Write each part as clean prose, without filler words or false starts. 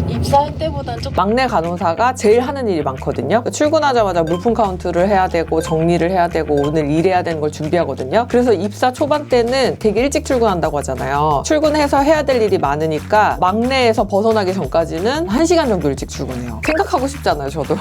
입사할 때보단 조금 막내 간호사가 제일 하는 일이 많거든요. 출근하자마자 물품 카운트를 해야 되고 정리를 해야 되고 오늘 일해야 되는 걸 준비하거든요. 그래서 입사 초반 때는 되게 일찍 출근한다고 하잖아요. 출근해서 해야 될 일이 많으니까 막내에서 벗어나기 전까지는 1시간 정도 일찍 출근해요. 생각하고 싶잖아요, 저도.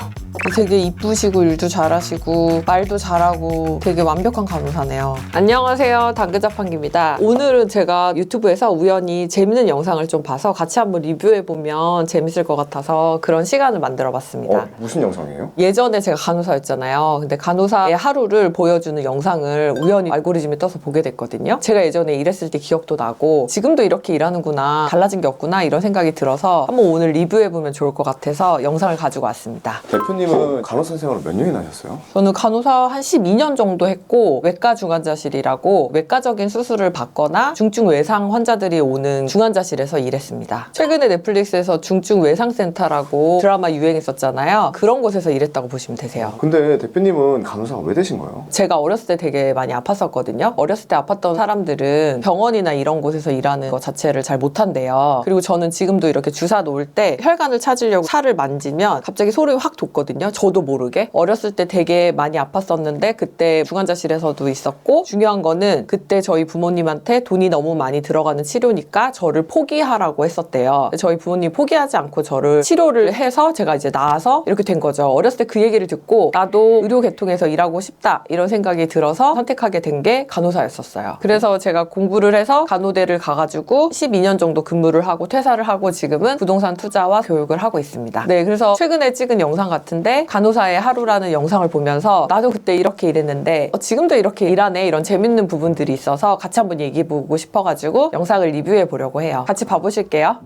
되게 이쁘시고 일도 잘하시고 말도 잘하고 되게 완벽한 간호사네요. 안녕하세요, 당근자판기입니다. 오늘은 제가 유튜브에서 우연히 재밌는 영상을 좀 봐서 같이 한번 리뷰해보면 재밌을 것 같아서 그런 시간을 만들어봤습니다. 무슨 영상이에요? 예전에 제가 간호사였잖아요. 근데 간호사의 하루를 보여주는 영상을 우연히 알고리즘에 떠서 보게 됐거든요. 제가 예전에 일했을 때 기억도 나고 지금도 이렇게 일하는구나, 달라진 게 없구나 이런 생각이 들어서 한번 오늘 리뷰해보면 좋을 것 같아서 영상을 가지고 왔습니다. 대표님은 간호사 생활을 몇 년이나 하셨어요? 저는 간호사 한 12년 정도 했고 외과 중환자실이라고 외과적인 수술을 받거나 중증 외상 환자들이 오는 중환자실에서 일했습니다. 최근에 넷플릭스에서 중증 외상센터라고 드라마 유행했었잖아요. 그런 곳에서 일했다고 보시면 되세요. 근데 대표님은 간호사가 왜 되신 거예요? 제가 어렸을 때 되게 많이 아팠었거든요. 어렸을 때 아팠던 사람들은 병원이나 이런 곳에서 일하는 것 자체를 잘 못한대요. 그리고 저는 지금도 이렇게 주사 놓을 때 혈관을 찾으려고 살을 만지면 갑자기 소름이 확 돋거든요. 저도 모르게. 어렸을 때 되게 많이 아팠었는데 그때 중환자실에서도 있었고, 중요한 거는 그때 저희 부모님한테 돈이 너무 많이 들어가는 치료니까 저를 포기하라고 했었대요. 저희 부모님이 포기하지 않고 저를 치료를 해서 제가 이제 나와서 이렇게 된 거죠. 어렸을 때 그 얘기를 듣고 나도 의료 계통에서 일하고 싶다 이런 생각이 들어서 선택하게 된 게 간호사였었어요. 그래서 제가 공부를 해서 간호대를 가가지고 12년 정도 근무를 하고 퇴사를 하고 지금은 부동산 투자와 교육을 하고 있습니다. 네, 그래서 최근에 찍은 영상 같은데 간호사의 하루라는 영상을 보면서 나도 그때 이렇게 일했는데 지금도 이렇게 일하네, 이런 재밌는 부분들이 있어서 같이 한번 얘기해보고 싶어가지고 영상을 리뷰해 보려고 해요. 같이 봐보실게요.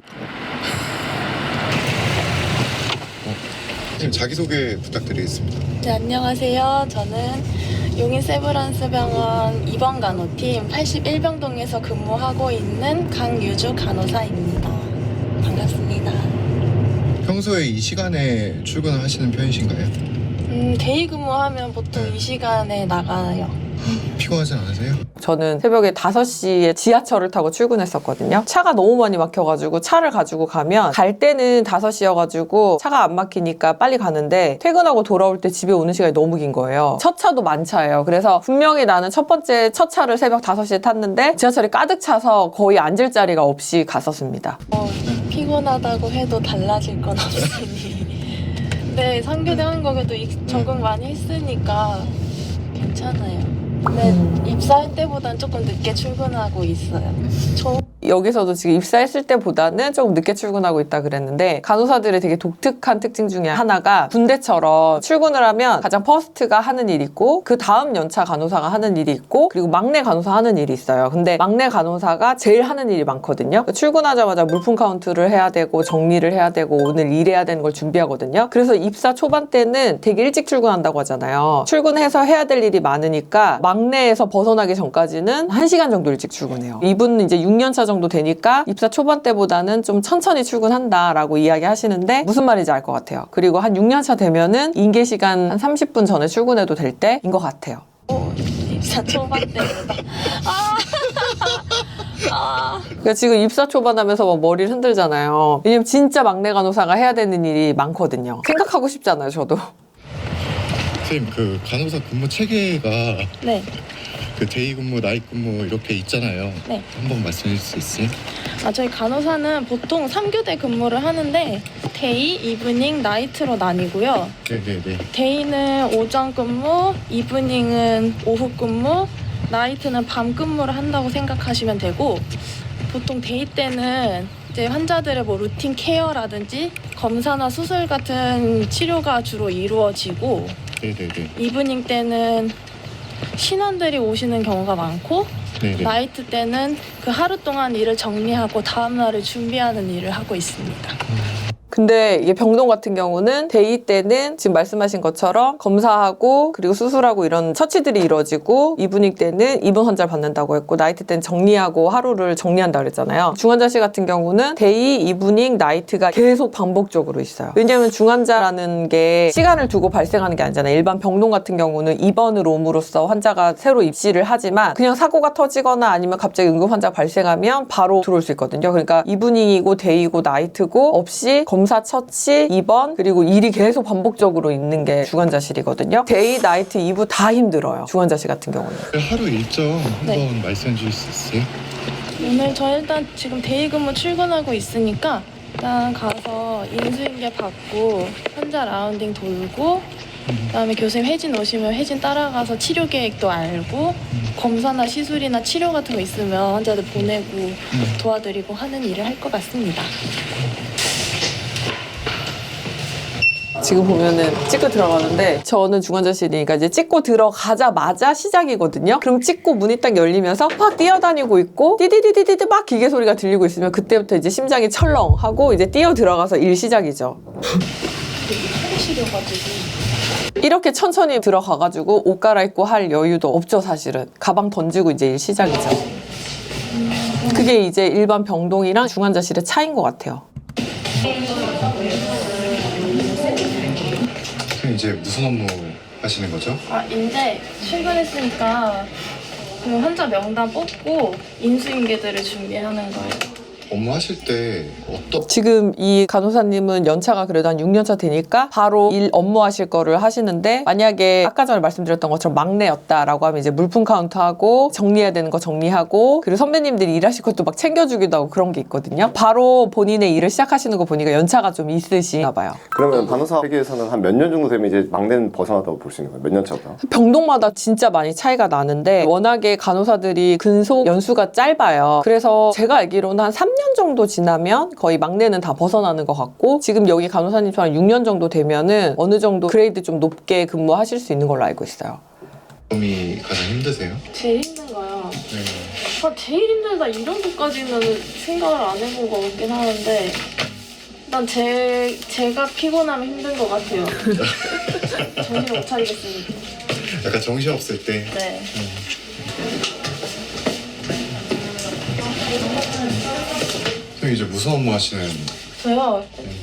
선생님 자기소개 부탁드리겠습니다. 네, 안녕하세요. 저는 용인 세브란스 병원 2번 간호팀 81병동에서 근무하고 있는 강유주 간호사입니다. 반갑습니다. 평소에 이 시간에 출근을 하시는 편이신가요? 데이 근무하면 보통 이 시간에 나가요. 피곤하진 않으세요? 저는 새벽에 5시에 지하철을 타고 출근했었거든요. 차가 너무 많이 막혀가지고 차를 가지고 가면 갈 때는 5시여가지고 차가 안 막히니까 빨리 가는데 퇴근하고 돌아올 때 집에 오는 시간이 너무 긴 거예요. 첫 차도 만차예요. 그래서 분명히 나는 첫 번째 첫 차를 새벽 5시에 탔는데 지하철이 가득 차서 거의 앉을 자리가 없이 갔었습니다. 피곤하다고 해도 달라질 건 없으니. 네, 상교대 하는 거에도 적응 많이 했으니까 괜찮아요. 근데 입사할 때보단 조금 늦게 출근하고 있어요. 여기서도 지금 입사했을 때보다는 조금 늦게 출근하고 있다 그랬는데, 간호사들의 되게 독특한 특징 중에 하나가 군대처럼 출근을 하면 가장 퍼스트가 하는 일이 있고 그 다음 연차 간호사가 하는 일이 있고 그리고 막내 간호사 하는 일이 있어요. 근데 막내 간호사가 제일 하는 일이 많거든요. 출근하자마자 물품 카운트를 해야 되고 정리를 해야 되고 오늘 일해야 되는 걸 준비하거든요. 그래서 입사 초반 때는 되게 일찍 출근한다고 하잖아요. 출근해서 해야 될 일이 많으니까 막내에서 벗어나기 전까지는 1시간 정도 일찍 출근해요. 이분은 이제 6년차 정도 되니까 입사 초반 때보다는 좀 천천히 출근한다라고 이야기하시는데 무슨 말인지 알 것 같아요. 그리고 한 6년차 되면은 인계 시간 한 30분 전에 출근해도 될 때인 것 같아요. 입사 초반 때보다. 그러니까 지금 입사 초반 하면서 막 머리를 흔들잖아요. 왜냐면 진짜 막내 간호사가 해야 되는 일이 많거든요. 생각하고 싶잖아요, 저도. 선생님 그 간호사 근무 체계가 네. 그 데이 근무, 나잇 근무 이렇게 있잖아요. 네. 한번 말씀해 주실 수 있어요? 저희 간호사는 보통 3교대 근무를 하는데 데이, 이브닝, 나이트로 나뉘고요. 네네네. 데이는 오전 근무, 이브닝은 오후 근무, 나이트는 밤 근무를 한다고 생각하시면 되고, 보통 데이 때는 이제 환자들의 뭐 루틴 케어라든지 검사나 수술 같은 치료가 주로 이루어지고, 네네네. 이브닝 때는 신원들이 오시는 경우가 많고, 네네. 나이트 때는 그 하루 동안 일을 정리하고 다음 날을 준비하는 일을 하고 있습니다. 근데 이게 병동 같은 경우는 데이 때는 지금 말씀하신 것처럼 검사하고 그리고 수술하고 이런 처치들이 이루어지고 이브닝 때는 입원 환자를 받는다고 했고 나이트 때는 정리하고 하루를 정리한다고 그랬잖아요. 중환자실 같은 경우는 데이, 이브닝, 나이트가 계속 반복적으로 있어요. 왜냐하면 중환자라는 게 시간을 두고 발생하는 게 아니잖아요. 일반 병동 같은 경우는 입원을 옴으로써 환자가 새로 입시를 하지만 그냥 사고가 터지거나 아니면 갑자기 응급 환자가 발생하면 바로 들어올 수 있거든요. 그러니까 이브닝이고 데이고 나이트고 없이 검사, 처치, 입원 그리고 일이 계속 반복적으로 있는 게 중환자실이거든요. 데이, 나이트, 이브 다 힘들어요. 중환자실 같은 경우는. 하루 일정 네. 한번 말씀해 주실 수 있어요? 오늘 저 일단 지금 데이 근무 출근하고 있으니까 일단 가서 인수인계 받고 환자 라운딩 돌고 그다음에 교수님 혜진 오시면 혜진 따라가서 치료 계획도 알고 검사나 시술이나 치료 같은 거 있으면 환자들 보내고 도와드리고 하는 일을 할 것 같습니다. 지금 보면은 찍고 들어가는데 저는 중환자실이니까 이제 찍고 들어가자마자 시작이거든요. 그럼 찍고 문이 딱 열리면서 막 뛰어다니고 있고 띠디디디디디 막 기계 소리가 들리고 있으면 그때부터 이제 심장이 철렁하고 이제 뛰어 들어가서 일 시작이죠. 이렇게 천천히 들어가가지고 옷 갈아입고 할 여유도 없죠, 사실은. 가방 던지고 이제 일 시작이죠. 그게 이제 일반 병동이랑 중환자실의 차이인 것 같아요. 그럼 이제 무슨 업무 하시는 거죠? 이제 출근했으니까 그 환자 명단 뽑고 인수인계들을 준비하는 거예요. 업무 하실 때 어떤 지금 이 간호사님은 연차가 그래도 한 6년차 되니까 바로 일 업무 하실 거를 하시는데 만약에 아까 전에 말씀드렸던 것처럼 막내였다라고 하면 이제 물품 카운트하고 정리해야 되는 거 정리하고 그리고 선배님들이 일하실 것도 막 챙겨주기도 하고 그런 게 있거든요. 바로 본인의 일을 시작하시는 거 보니까 연차가 좀 있으신가 봐요. 그러면 간호사 세계에서는 한 몇 년 정도 되면 이제 막내는 벗어나다고 볼 수 있는 거예요? 몇 년 차부터? 병동마다 진짜 많이 차이가 나는데 워낙에 간호사들이 근속 연수가 짧아요. 그래서 제가 알기로는 한 3년 정도 지나면 거의 막내는 다 벗어나는 것 같고 지금 여기 간호사님처럼 6년 정도 되면은 어느 정도 그레이드 좀 높게 근무하실 수 있는 걸로 알고 있어요. 점이 가장 힘드세요? 제일 힘든 거요. 네. 제일 힘들다 이런 것까지는 생각을 안 해본 거 같긴 하는데 일단 제가 피곤하면 힘든 것 같아요. 정신 못 차리겠습니다. 약간 정신 없을 때. 네. 그럼 이제 무슨 업무 하시는? 저요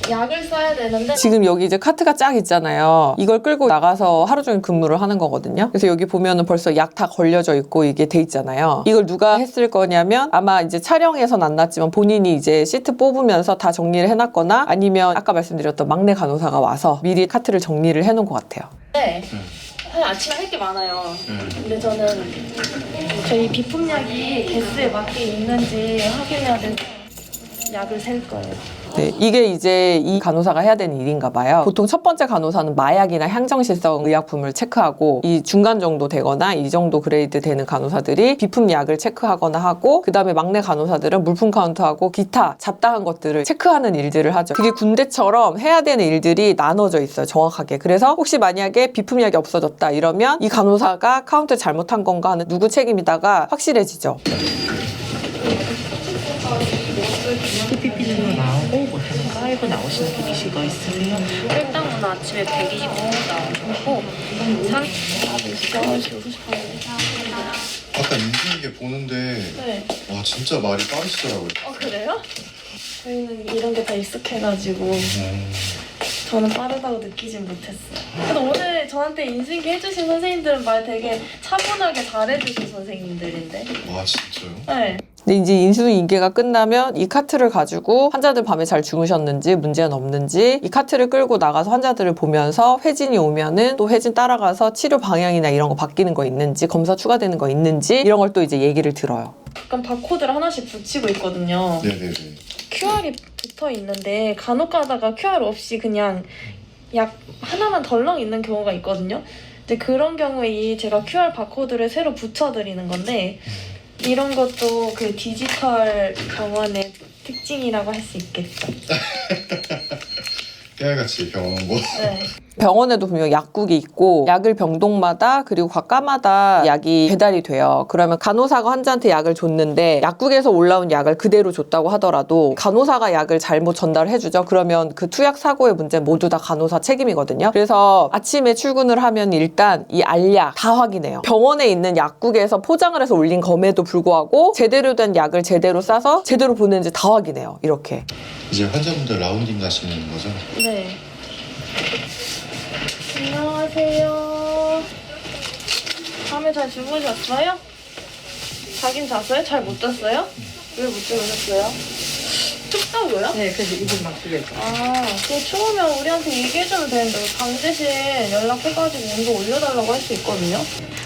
약을 써야 되는데 지금 여기 이제 카트가 쫙 있잖아요. 이걸 끌고 나가서 하루 종일 근무를 하는 거거든요. 그래서 여기 보면은 벌써 약 다 걸려져 있고 이게 돼 있잖아요. 이걸 누가 했을 거냐면 아마 이제 촬영에선 안 났지만 본인이 이제 시트 뽑으면서 다 정리를 해놨거나 아니면 아까 말씀드렸던 막내 간호사가 와서 미리 카트를 정리를 해놓은 것 같아요. 네. 사실 아침에 할 게 많아요. 근데 저는 저희 비품약이 개수에 맞게 있는지 확인해야 돼서 약을 셀 거예요. 네, 이게 이제 이 간호사가 해야 되는 일인가 봐요. 보통 첫 번째 간호사는 마약이나 향정실성 의약품을 체크하고 이 중간 정도 되거나 이 정도 그레이드 되는 간호사들이 비품약을 체크하거나 하고 그 다음에 막내 간호사들은 물품 카운트하고 기타 잡다한 것들을 체크하는 일들을 하죠. 그게 군대처럼 해야 되는 일들이 나눠져 있어요, 정확하게. 그래서 혹시 만약에 비품약이 없어졌다 이러면 이 간호사가 카운트 잘못한 건가 하는 누구 책임이다가 확실해지죠. PPP로 나오고 못하는 깔고 나오시는 PPC가 있으세요? 일단 오늘 아침에 125 나오고 3시 6시 아까 인수인계 보는데 네. 와 진짜 말이 빠르시더라고요. 그래요? 저희는 이런 게 다 익숙해가지고 저는 빠르다고 느끼진 못했어요. 근데 오늘 저한테 인수인계 해주신 선생님들은 말 되게 차분하게 잘해주신 선생님들인데. 와 진짜요? 네. 근데 이제 인수인계가 끝나면 이 카트를 가지고 환자들 밤에 잘 주무셨는지 문제는 없는지 이 카트를 끌고 나가서 환자들을 보면서 회진이 오면은 또 회진 따라가서 치료 방향이나 이런 거 바뀌는 거 있는지 검사 추가되는 거 있는지 이런 걸 또 이제 얘기를 들어요. 약간 바코드를 하나씩 붙이고 있거든요. 네네네. QR이 붙어 있는데 간혹 가다가 QR 없이 그냥 약 하나만 덜렁 있는 경우가 있거든요. 근데 그런 경우에 제가 QR 바코드를 새로 붙여드리는 건데 이런 것도 그 디지털 병원의 특징이라고 할 수 있겠죠. 깨알같이 병원 온 거. 네. 병원에도 분명 약국이 있고 약을 병동마다 그리고 과과마다 약이 배달이 돼요. 그러면 간호사가 환자한테 약을 줬는데 약국에서 올라온 약을 그대로 줬다고 하더라도 간호사가 약을 잘못 전달해주죠. 그러면 그 투약 사고의 문제는 모두 다 간호사 책임이거든요. 그래서 아침에 출근을 하면 일단 이 알약 다 확인해요. 병원에 있는 약국에서 포장을 해서 올린 검에도 불구하고 제대로 된 약을 제대로 싸서 제대로 보내는지 다 확인해요. 이렇게. 이제 환자분들 라운딩 가시는 거죠? 네. 안녕하세요. 밤에 잘 주무셨어요? 자긴 잤어요? 잘 못 잤어요? 왜 못 주무셨어요? 춥다고요? 네, 그래서 이분 막 그래. 그거 추우면 우리한테 얘기해주면 되는데 방 대신 연락해가지고 온도 올려달라고 할 수 있거든요.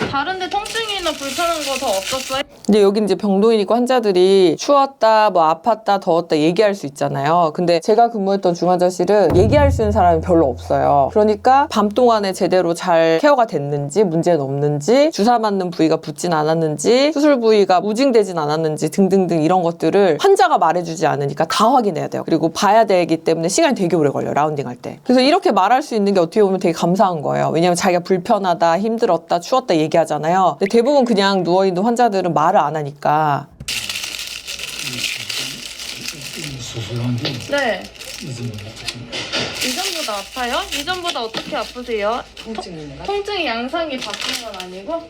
다른데 통증이나 불편한 거 더 없었어요? 근데 여기 이제 병동이니까 환자들이 추웠다, 뭐 아팠다, 더웠다 얘기할 수 있잖아요. 근데 제가 근무했던 중환자실은 얘기할 수 있는 사람이 별로 없어요. 그러니까 밤 동안에 제대로 잘 케어가 됐는지, 문제는 없는지, 주사 맞는 부위가 붓진 않았는지, 수술 부위가 우징되진 않았는지 등등등 이런 것들을 환자가 말해주지 않으니까 다 확인해야 돼요. 그리고 봐야 되기 때문에 시간이 되게 오래 걸려요. 라운딩 할 때. 그래서 이렇게 말할 수 있는 게 어떻게 보면 되게 감사한 거예요. 왜냐면 자기가 불편하다, 힘들었다, 추웠다 얘기하잖아요. 근데 대부분 그냥 누워있는 환자들은 말을 안 하니까. 네. 이전보다 아파요? 이전보다 어떻게 아프세요? 통증이 양상이 바뀐 건 아니고?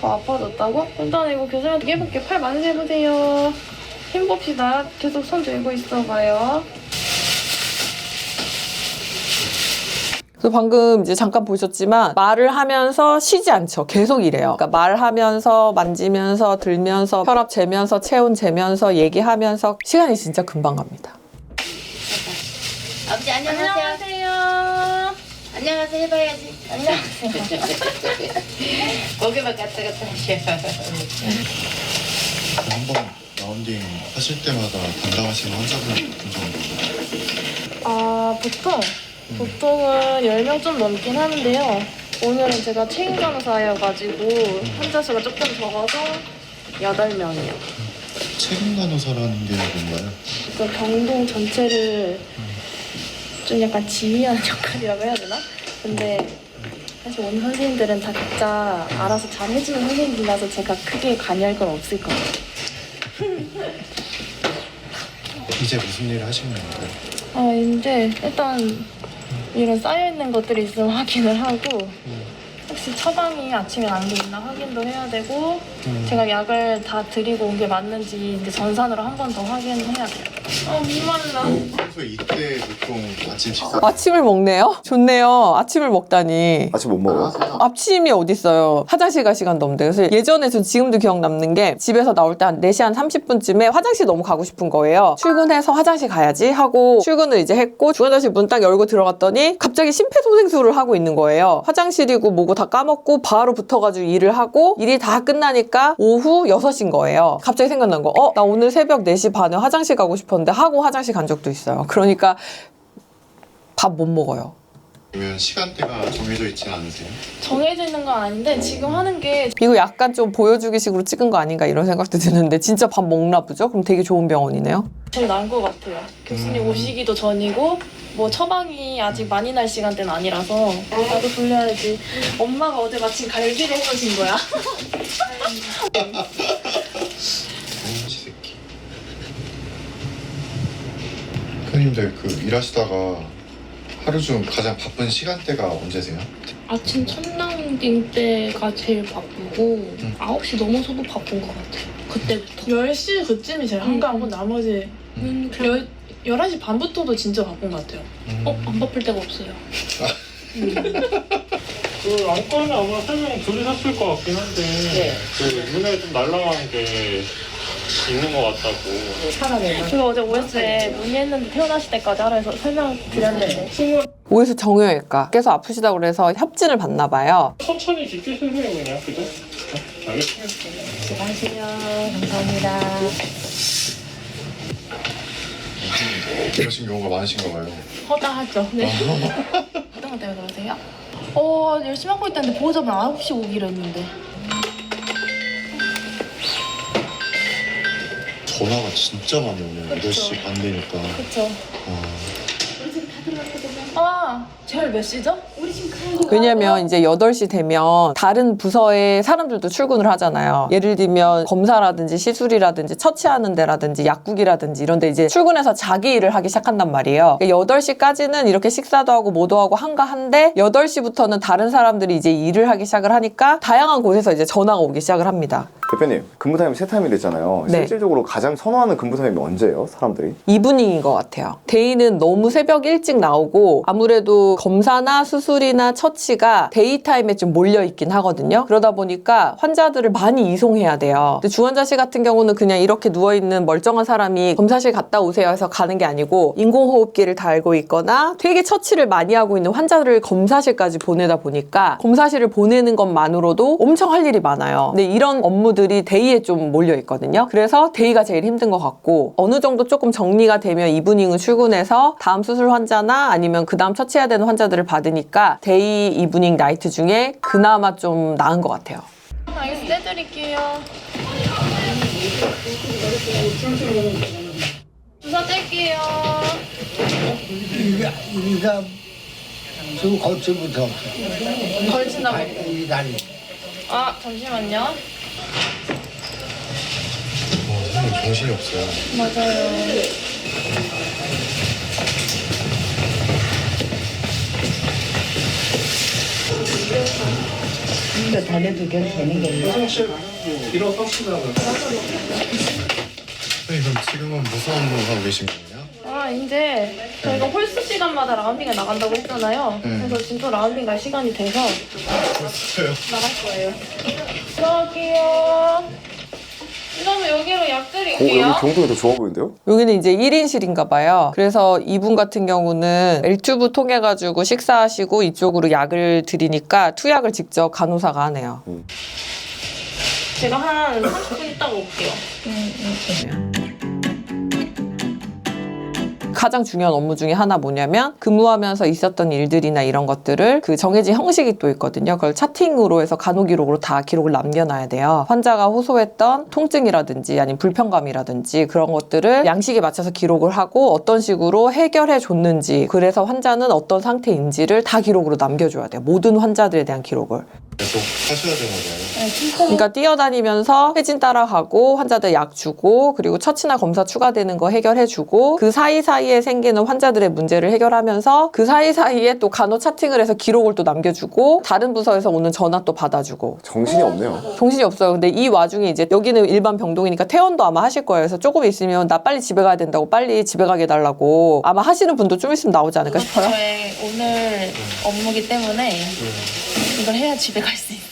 더 아파졌다고? 일단 이거 교수님한테 해볼게. 팔 만져보세요. 힘봅시다. 계속 손 들고 있어봐요. 그래서 방금 이제 잠깐 보셨지만 말을 하면서 쉬지 않죠. 계속 이래요. 그러니까 말하면서 만지면서 들면서 혈압 재면서 체온 재면서 얘기하면서 시간이 진짜 금방 갑니다. 아버지 안녕하세요. 안녕하세요. 안녕하세요 해봐야지. 안녕하세요. 고개만 갔다 갔다 하셔. 한번 라운딩 하실 때마다 담당하시는 환자분 어떤 정도? 보통은 10명 좀 넘긴 하는데요. 오늘은 제가 체인 간호사여가지고 환자 수가 조금 적어서 8명이요. 책임 간호사라는 게 뭔가요? 그 병동 전체를 좀 약간 지휘하는 역할이라고 해야 되나? 근데 사실 오늘 선생님들은 다 각자 알아서 잘 해주는 선생님들이라서 제가 크게 관여할 건 없을 것 같아요. 이제 무슨 일을 하시는 건가요? 이제 일단 이런 쌓여있는 것들이 있으면 확인을 하고 혹시 처방이 아침에 안 돼 있나 확인도 해야 되고 제가 약을 다 드리고 온 게 맞는지 이제 전산으로 한 번 더 확인해야 돼요. 목말라. 평소 이때 보통 아침 식사 아침을 먹네요? 좋네요. 아침을 먹다니. 아침 못 먹어요? 아침이 어딨어요. 화장실 갈 시간도 없는데. 그래서 예전에 전 지금도 기억 남는 게 집에서 나올 때 한 4시 한 30분쯤에 화장실 너무 가고 싶은 거예요. 출근해서 화장실 가야지 하고 출근을 이제 했고 중환자실 문 딱 열고 들어갔더니 갑자기 심폐소생술을 하고 있는 거예요. 화장실이고 뭐고 다 까먹고 바로 붙어가지고 일을 하고 일이 다 끝나니까 오후 6시인 거예요. 갑자기 생각난 거. 나 오늘 새벽 4시 반에 화장실 가고 싶었는데 하고 화장실 간 적도 있어요. 그러니까 밥 못 먹어요. 그러면 시간대가 정해져 있지 않으세요? 정해져 있는 건 아닌데 지금 하는 게 이거 약간 좀 보여주기식으로 찍은 거 아닌가 이런 생각도 드는데 진짜 밥 먹나 보죠? 그럼 되게 좋은 병원이네요. 제일 나은 것 같아요. 교수님 오시기도 전이고 뭐 처방이 아직 많이 날 시간대는 아니라서 나도 돌려야지. 엄마가 어제 마침 갈비를 해주신 거야. 새끼. 선생님들 그 일하시다가 하루 중 가장 바쁜 시간대가 언제세요? 아침 첫 라운딩 때가 제일 바쁘고 9시 넘어서도 바쁜 것 같아요. 그때부터. 10시 그쯤이 제일 한가하고 나머지 11시 반부터도 진짜 바쁜 것 같아요. 안 바쁠 때가 없어요. 그 안과는 아마 설명 둘이 샀을 것 같긴 한데 그 눈에 좀 날라가는 게 있는 것 같다고. 제가 어제 OS에 문의했는데 퇴원하실 때까지 하라 해서 설명드렸는데 오해수 정형외과 계속 아프시다고 그래서 협진을 받나 봐요. 천천히 깊게 쓰세요 그냥 그죠? 알겠습니다. 수고하세요. 감사합니다. 이러신 경우가 많으신가 봐요. 허다하죠. 네. 어떤 것 때문에 그러세요? 열심히 하고 있다는데 보호자분 9시 오기로 했는데. 전화가 진짜 많이 오네요. 8시 반 되니까. 그쵸. 아, 여기가 제일 몇 시죠? 왜냐면 이제 8시 되면 다른 부서의 사람들도 출근을 하잖아요. 예를 들면 검사라든지 시술이라든지 처치하는 데라든지 약국이라든지 이런 데 이제 출근해서 자기 일을 하기 시작한단 말이에요. 8시까지는 이렇게 식사도 하고 뭐도 하고 한가한데 8시부터는 다른 사람들이 이제 일을 하기 시작을 하니까 다양한 곳에서 이제 전화가 오기 시작을 합니다. 대표님, 근무 타임이 3타임이 됐잖아요. 네. 실질적으로 가장 선호하는 근무 타임이 언제예요, 사람들이? 이브닝인 것 같아요. 데이는 너무 새벽 일찍 나오고 아무래도 검사나 수술이나 처치가 데이 타임에 좀 몰려있긴 하거든요. 그러다 보니까 환자들을 많이 이송해야 돼요. 근데 중환자실 같은 경우는 그냥 이렇게 누워있는 멀쩡한 사람이 검사실 갔다 오세요 해서 가는 게 아니고 인공호흡기를 달고 있거나 되게 처치를 많이 하고 있는 환자들을 검사실까지 보내다 보니까 검사실을 보내는 것만으로도 엄청 할 일이 많아요. 근데 이런 업무들이 데이에 좀 몰려있거든요. 그래서 데이가 제일 힘든 것 같고 어느 정도 조금 정리가 되면 이브닝은 출근해서 다음 수술 환자나 아니면 그 다음 처치해야 되는 환자들을 받으니까 데이, 이브닝, 나이트 중에 그나마 좀 나은 것 같아요. 알겠어, 떼드릴게요. 주사 뗄게요. 이가 지금 거치부터 걸친다고. 이 다리. 아, 잠시만요. 선생님 정신이 없어요. 맞아요. 진짜 다녀도 되는 게 있나? 선생님 그럼 지금은 무슨 업무 하고 계신 거예요? 아, 이제 저희가 홀수 시간마다 라운딩에 나간다고 했잖아요. 그래서 진짜 라운딩 갈 시간이 돼서 벌써요? 나갈 거예요. 들어갈게요. 그러면 여기로 약 드릴게요. 여기 경동이 더 좋아 보이는데요? 여기는 이제 1인실인가 봐요. 그래서 이분 같은 경우는 L튜브 통해가지고 식사하시고 이쪽으로 약을 드리니까 투약을 직접 간호사가 하네요. 제가 한 30분 있다가 올게요. 가장 중요한 업무 중에 하나 뭐냐면 근무하면서 있었던 일들이나 이런 것들을 그 정해진 형식이 또 있거든요. 그걸 차팅으로 해서 간호기록으로 다 기록을 남겨놔야 돼요. 환자가 호소했던 통증이라든지 아니면 불편감이라든지 그런 것들을 양식에 맞춰서 기록을 하고 어떤 식으로 해결해 줬는지 그래서 환자는 어떤 상태인지를 다 기록으로 남겨줘야 돼요. 모든 환자들에 대한 기록을. 계속 하셔야 되나 봐요. 그러니까 뛰어다니면서 회진 따라가고 환자들 약 주고 그리고 처치나 검사 추가되는 거 해결해주고 그 사이사이에 생기는 환자들의 문제를 해결하면서 그 사이사이에 또 간호 차팅을 해서 기록을 또 남겨주고 다른 부서에서 오는 전화 또 받아주고 정신이 없네요. 정신이 없어요. 근데 이 와중에 이제 여기는 일반 병동이니까 퇴원도 아마 하실 거예요. 그래서 조금 있으면 나 빨리 집에 가야 된다고 빨리 집에 가게 해달라고 아마 하시는 분도 좀 있으면 나오지 않을까 싶어요. 저의 오늘 업무기 때문에 이걸 해야 집에 갈 수 있어요.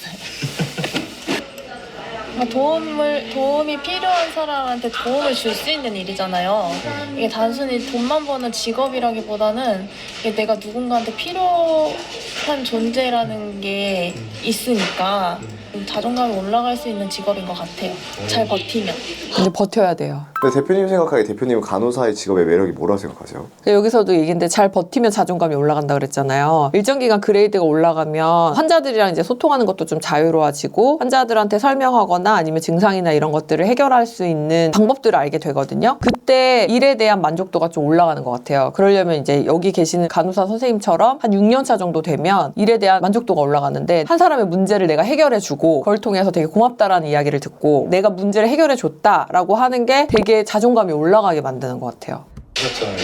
도움이 필요한 사람한테 도움을 줄 수 있는 일이잖아요. 이게 단순히 돈만 버는 직업이라기보다는 이게 내가 누군가한테 필요한 존재라는 게 있으니까 자존감이 올라갈 수 있는 직업인 것 같아요. 잘 버티면. 근데 버텨야 돼요. 근데 대표님 생각하기에 대표님은 간호사의 직업의 매력이 뭐라고 생각하세요? 여기서도 얘기인데 잘 버티면 자존감이 올라간다 그랬잖아요. 일정 기간 그레이드가 올라가면 환자들이랑 이제 소통하는 것도 좀 자유로워지고 환자들한테 설명하거나 아니면 증상이나 이런 것들을 해결할 수 있는 방법들을 알게 되거든요. 그때 일에 대한 만족도가 좀 올라가는 것 같아요. 그러려면 이제 여기 계시는 간호사 선생님처럼 한 6년 차 정도 되면 일에 대한 만족도가 올라가는데 한 사람의 문제를 내가 해결해주고 그걸 통해서 되게 고맙다라는 이야기를 듣고 내가 문제를 해결해줬다라고 하는 게 되게 자존감이 올라가게 만드는 것 같아요. 하셨잖아요.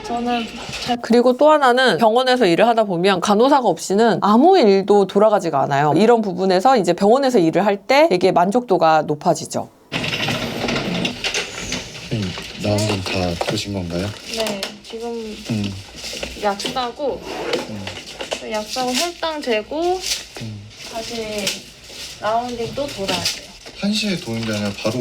저는 그리고 또 하나는 병원에서 일을 하다 보면 간호사가 없이는 아무 일도 돌아가지가 않아요. 이런 부분에서 이제 병원에서 일을 할 때 되게 만족도가 높아지죠. 선생님 나온 건 다 보신 건가요? 네, 지금 약 싸고 약 싸고 혈당 재고 다시 라운딩 또 돌아야 돼요. 1시에 도는 게 아니라 바로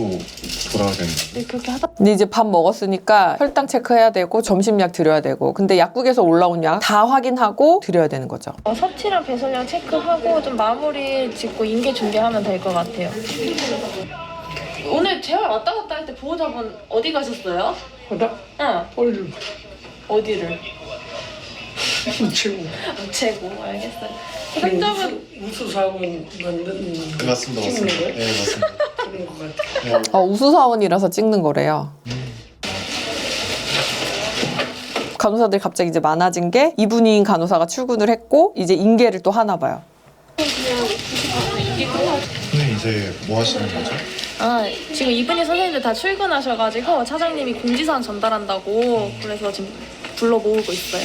돌아가야 되는 거예요? 근데 그렇게 하다 근데 이제 밥 먹었으니까 혈당 체크해야 되고 점심약 드려야 되고 근데 약국에서 올라온 약 다 확인하고 드려야 되는 거죠. 섭취랑 배설량 체크하고 좀 마무리 짓고 인계 준비하면 될 것 같아요. 오늘 재활 왔다 갔다 할 때 보호자분 어디 가셨어요? 나 응. 어디를? 우체국 우체국. 알겠어요. 상담은 우수사원 만든 네, 맞습니다. 맞습니다. 거예요? 네, 맞습니다. 그런 것 같아. 우수사원이라서 찍는 거래요. 간호사들이 갑자기 이제 많아진 게 이분인 간호사가 출근을 했고 이제 인계를 또 하나 봐요. 선생님 이제 뭐 하시는 거죠? 아, 지금 이분이 선생님들 다 출근하셔가지고 차장님이 공지사항 전달한다고 그래서 지금 불러 모으고 있어요.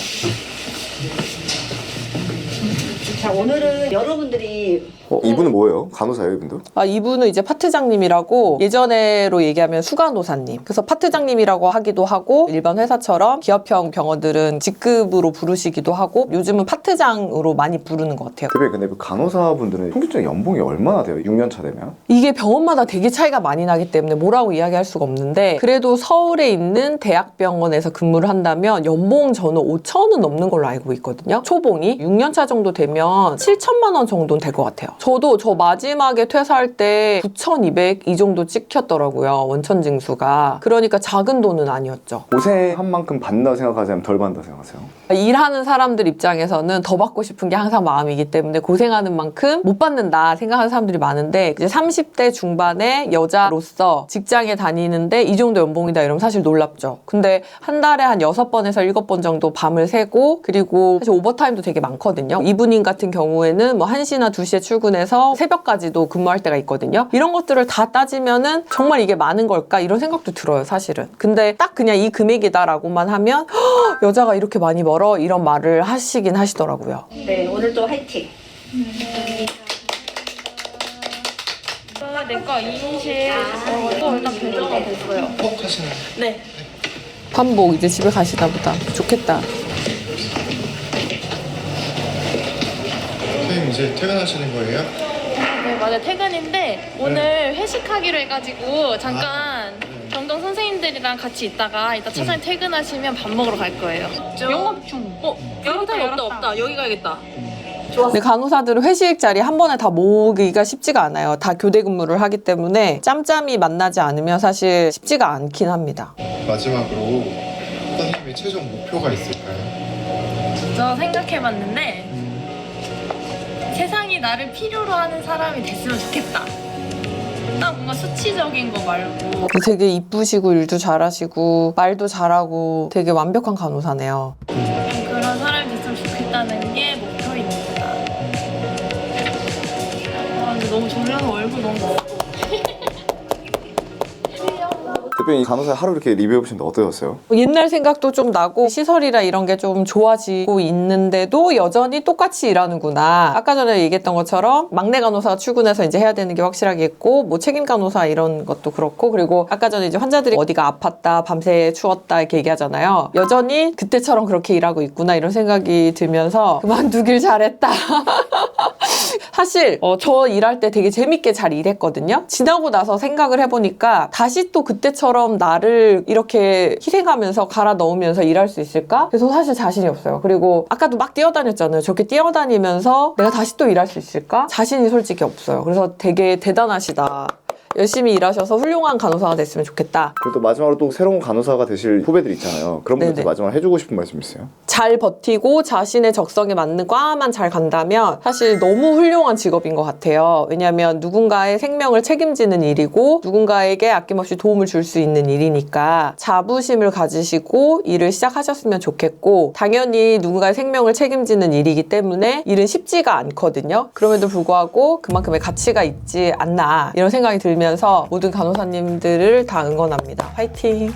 자, 오늘은 여러분들이 이분은 뭐예요? 간호사예요, 이분도? 아, 이분은 이제 파트장님이라고 예전에로 얘기하면 수간호사님. 그래서 파트장님이라고 하기도 하고 일반 회사처럼 기업형 병원들은 직급으로 부르시기도 하고 요즘은 파트장으로 많이 부르는 것 같아요. 대표님 근데 그 간호사분들은 평균적인 연봉이 얼마나 돼요? 6년 차 되면? 이게 병원마다 되게 차이가 많이 나기 때문에 뭐라고 이야기할 수가 없는데 그래도 서울에 있는 대학병원에서 근무를 한다면 연봉 저는 5천은 넘는 걸로 알고 있거든요. 초봉이 6년차 정도 되면 7천만 원 정도는 될 것 같아요. 저도 저 마지막에 퇴사할 때 9,200 이 정도 찍혔더라고요. 원천징수가. 그러니까 작은 돈은 아니었죠. 고생한 만큼 받는다고 생각하세요? 덜 받는다고 생각하세요? 일하는 사람들 입장에서는 더 받고 싶은 게 항상 마음이기 때문에 고생하는 만큼 못 받는다 생각하는 사람들이 많은데 이제 30대 중반의 여자로서 직장에 다니는데 이 정도 연봉이다 이러면 사실 놀랍죠. 근데 한 달에 한 6번에서 7번 정도 밤을 새고 그리고 사실 오버타임도 되게 많거든요. 이분인 같은 경우에는 뭐 1시나 2시에 출근해서 새벽까지도 근무할 때가 있거든요. 이런 것들을 다 따지면은 정말 이게 많은 걸까? 이런 생각도 들어요, 사실은. 근데 딱 그냥 이 금액이다라고만 하면 여자가 이렇게 많이 벌어? 이런 말을 하시긴 하시더라고요. 네, 오늘도 화이팅. 내과 2인실 이거 일단 결정은 됐어요. 하시나요? 네. 환복 이제 집에 가시나 보다. 좋겠다. 선생님 이제 퇴근하시는 거예요? 네, 맞아요. 퇴근인데 오늘 회식하기로 해가지고 잠깐 병동 선생님들이랑 같이 있다가 이따 차장님 퇴근하시면 밥 먹으러 갈 거예요. 영업중. 영업타임 없다. 여기 가야겠다. 근데 간호사들은 회식 자리 한 번에 다 모으기가 쉽지가 않아요. 다 교대 근무를 하기 때문에 짬짬이 만나지 않으면 사실 쉽지가 않긴 합니다. 마지막으로 선생님의 최종 목표가 있을까요? 저 생각해봤는데 세상이 나를 필요로 하는 사람이 됐으면 좋겠다. 딱 뭔가 수치적인 거 말고 되게 이쁘시고 일도 잘하시고 말도 잘하고 되게 완벽한 간호사네요. 그런 사람이 됐으면 좋겠다는 게 목표입니다. 근데 너무 졸려서 얼굴 너무 대표님 간호사 하루 이렇게 리뷰해보시는데 어떠셨어요? 옛날 생각도 좀 나고 시설이라 이런 게 좀 좋아지고 있는데도 여전히 똑같이 일하는구나. 아까 전에 얘기했던 것처럼 막내 간호사가 출근해서 이제 해야 되는 게 확실하게 있고 뭐 책임 간호사 이런 것도 그렇고 그리고 아까 전에 이제 환자들이 어디가 아팠다 밤새 추웠다 이렇게 얘기하잖아요. 여전히 그때처럼 그렇게 일하고 있구나 이런 생각이 들면서 그만두길 잘했다. 사실 저 일할 때 되게 재밌게 잘 일했거든요. 지나고 나서 생각을 해보니까 다시 또 그때처럼 나를 이렇게 희생하면서 갈아 넣으면서 일할 수 있을까? 그래서 사실 자신이 없어요. 그리고 아까도 막 뛰어다녔잖아요. 저렇게 뛰어다니면서 내가 다시 또 일할 수 있을까? 자신이 솔직히 없어요. 그래서 되게 대단하시다. 열심히 일하셔서 훌륭한 간호사가 됐으면 좋겠다. 그리고 또 마지막으로 또 새로운 간호사가 되실 후배들 있잖아요. 그런 분들 네네. 마지막으로 해주고 싶은 말씀 있어요? 잘 버티고 자신의 적성에 맞는 과만 잘 간다면 사실 너무 훌륭한 직업인 것 같아요. 왜냐하면 누군가의 생명을 책임지는 일이고 누군가에게 아낌없이 도움을 줄 수 있는 일이니까 자부심을 가지시고 일을 시작하셨으면 좋겠고 당연히 누군가의 생명을 책임지는 일이기 때문에 일은 쉽지가 않거든요. 그럼에도 불구하고 그만큼의 가치가 있지 않나 이런 생각이 들면서 모든 간호사님들을 다 응원합니다. 화이팅!